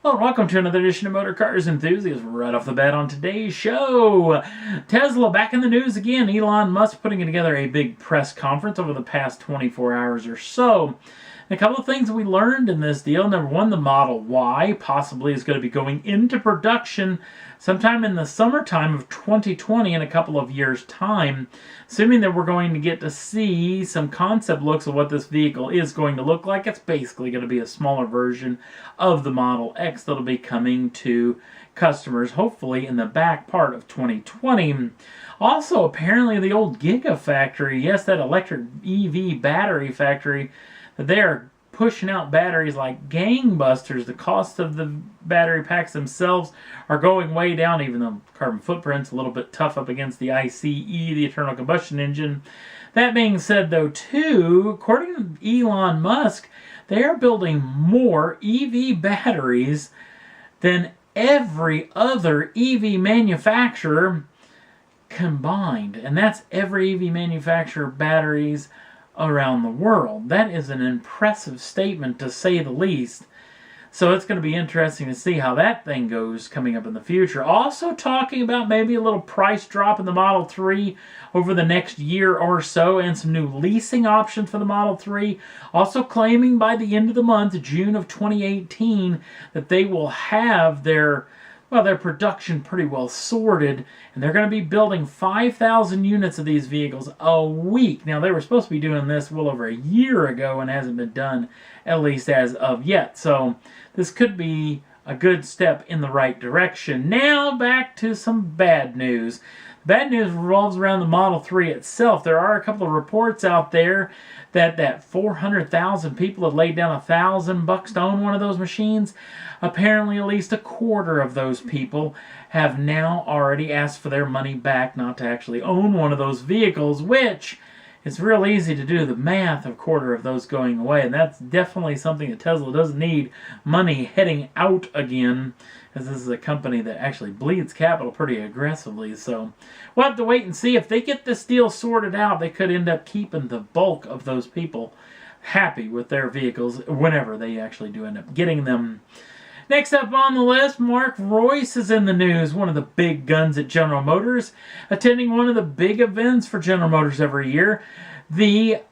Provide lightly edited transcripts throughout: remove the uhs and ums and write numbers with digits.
Hello and welcome to another edition of Motor Cars Enthusiasts. Right off the bat on today's show, Tesla back in the news again. Elon Musk putting together a big press conference over the past 24 hours or so. And a couple of things we learned in this deal. Number one, the Model Y possibly is going to be going into production sometime in the summertime of 2020 in a couple of years' time. Assuming that we're going to get to see some concept looks of what this vehicle is going to look like. It's basically going to be a smaller version of the Model X that'll be coming to customers hopefully in the back part of 2020. Also, apparently the old Gigafactory, yes, that electric EV battery factory, that they are pushing out batteries like gangbusters. The cost of the battery packs themselves are going way down, even though carbon footprint's a little bit tough up against the ICE, the internal combustion engine. That being said, though, too, according to Elon Musk, they are building more EV batteries than every other EV manufacturer combined. And that's every EV manufacturer batteries around the world. That is an impressive statement, to say the least. So it's going to be interesting to see how that thing goes coming up in the future. Also talking about maybe a little price drop in the Model 3 over the next year or so, and some new leasing options for the Model 3. Also claiming by the end of the month, June of 2018, that they will have their production pretty well sorted, and they're going to be building 5,000 units of these vehicles a week. Now, they were supposed to be doing this well over a year ago and hasn't been done, at least as of yet. So this could be a good step in the right direction. Now, back to some bad news. Bad news revolves around the Model 3 itself. There are a couple of reports out there that 400,000 people have laid down $1,000 to own one of those machines. Apparently, at least a quarter of those people have now already asked for their money back, not to actually own one of those vehicles, which it's real easy to do the math, a quarter of those going away. And that's definitely something that Tesla doesn't need money heading out again, as this is a company that actually bleeds capital pretty aggressively. So we'll have to wait and see. If they get this deal sorted out, they could end up keeping the bulk of those people happy with their vehicles whenever they actually do end up getting them. Next up on the list, Mark Royce is in the news, one of the big guns at General Motors, attending one of the big events for General Motors every year, the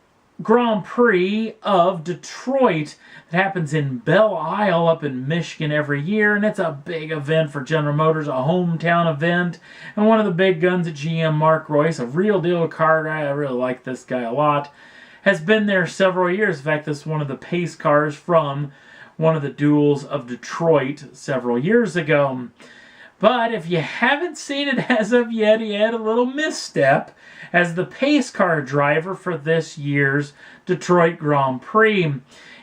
Grand Prix of Detroit. It happens in Belle Isle up in Michigan every year, and it's a big event for General Motors, a hometown event. And one of the big guns at GM, Mark Royce, a real deal car guy, I really like this guy a lot, has been there several years. In fact, this is one of the pace cars from one of the duels of Detroit several years ago. But if you haven't seen it as of yet, he had a little misstep as the pace car driver for this year's Detroit Grand Prix.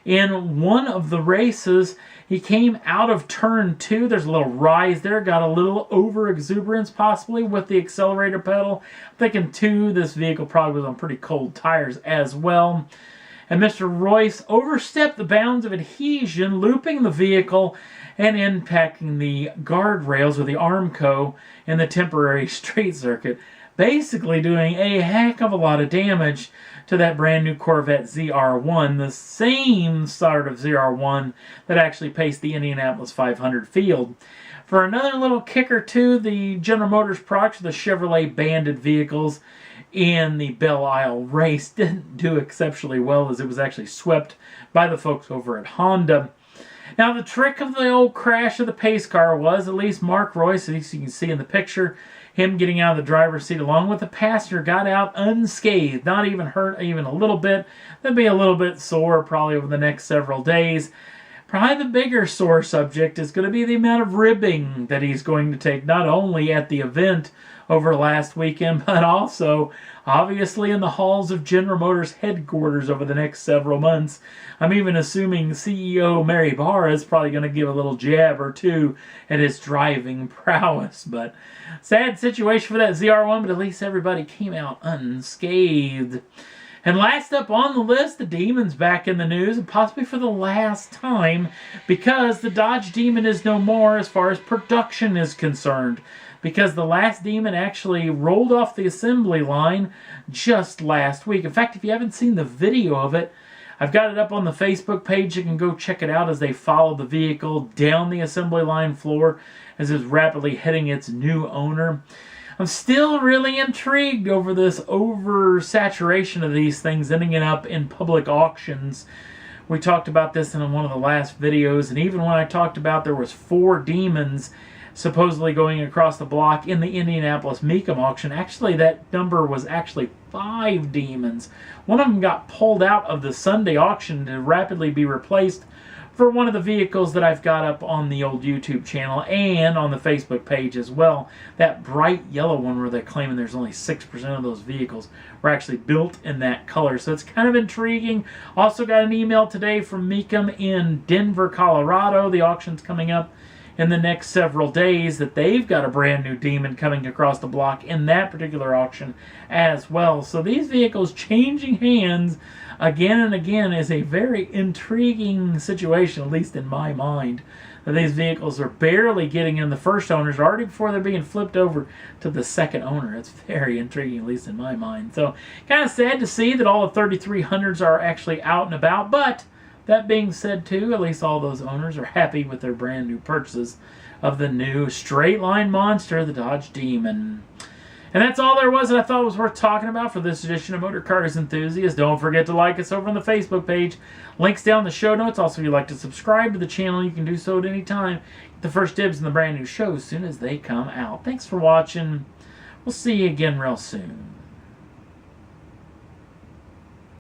In one of the races, he came out of turn 2. There's a little rise there, got a little over-exuberance possibly with the accelerator pedal. I'm thinking, too, this vehicle probably was on pretty cold tires as well. And Mr. Royce overstepped the bounds of adhesion, looping the vehicle and impacting the guardrails or the Armco in the temporary street circuit, basically doing a heck of a lot of damage to that brand new Corvette ZR1, the same sort of ZR1 that actually paced the Indianapolis 500 field. For another little kicker too, the General Motors products, the Chevrolet Bandit vehicles in the Belle Isle race, didn't do exceptionally well, as it was actually swept by the folks over at Honda. Now, the trick of the old crash of the pace car was, at least Mark Royce, as you can see in the picture, him getting out of the driver's seat along with the passenger, got out unscathed, not even hurt even a little bit. They'll be a little bit sore probably over the next several days. Probably the bigger sore subject is going to be the amount of ribbing that he's going to take, not only at the event over last weekend, but also obviously in the halls of General Motors headquarters over the next several months. I'm even assuming CEO Mary Barra is probably going to give a little jab or two at his driving prowess. But sad situation for that ZR1, but at least everybody came out unscathed. And last up on the list, the Demon's back in the news, and possibly for the last time, because the Dodge Demon is no more as far as production is concerned. Because the last Demon actually rolled off the assembly line just last week. In fact, if you haven't seen the video of it, I've got it up on the Facebook page. You can go check it out as they follow the vehicle down the assembly line floor as it's rapidly heading its new owner. I'm still really intrigued over this oversaturation of these things ending up in public auctions. We talked about this in one of the last videos, and even when I talked about there was 4 demons supposedly going across the block in the Indianapolis Mecum auction, actually that number was actually 5 demons. One of them got pulled out of the Sunday auction to rapidly be replaced for one of the vehicles that I've got up on the old YouTube channel and on the Facebook page as well. That bright yellow one where they're claiming there's only 6% of those vehicles were actually built in that color. So it's kind of intriguing. Also got an email today from Mecum in Denver, Colorado. The auction's coming up in the next several days, that they've got a brand new demon coming across the block in that particular auction as well. So these vehicles changing hands again and again is a very intriguing situation, at least in my mind. That these vehicles are barely getting in the first owners already before they're being flipped over to the second owner. It's very intriguing, at least in my mind. So kind of sad to see that all the 3300s are actually out and about, but that being said, too, at least all those owners are happy with their brand new purchases of the new straight line monster, the Dodge Demon. And that's all there was that I thought was worth talking about for this edition of Motor Cars Enthusiast. Don't forget to like us over on the Facebook page. Links down in the show notes. Also, if you'd like to subscribe to the channel, you can do so at any time. Get the first dibs in the brand new shows as soon as they come out. Thanks for watching. We'll see you again real soon.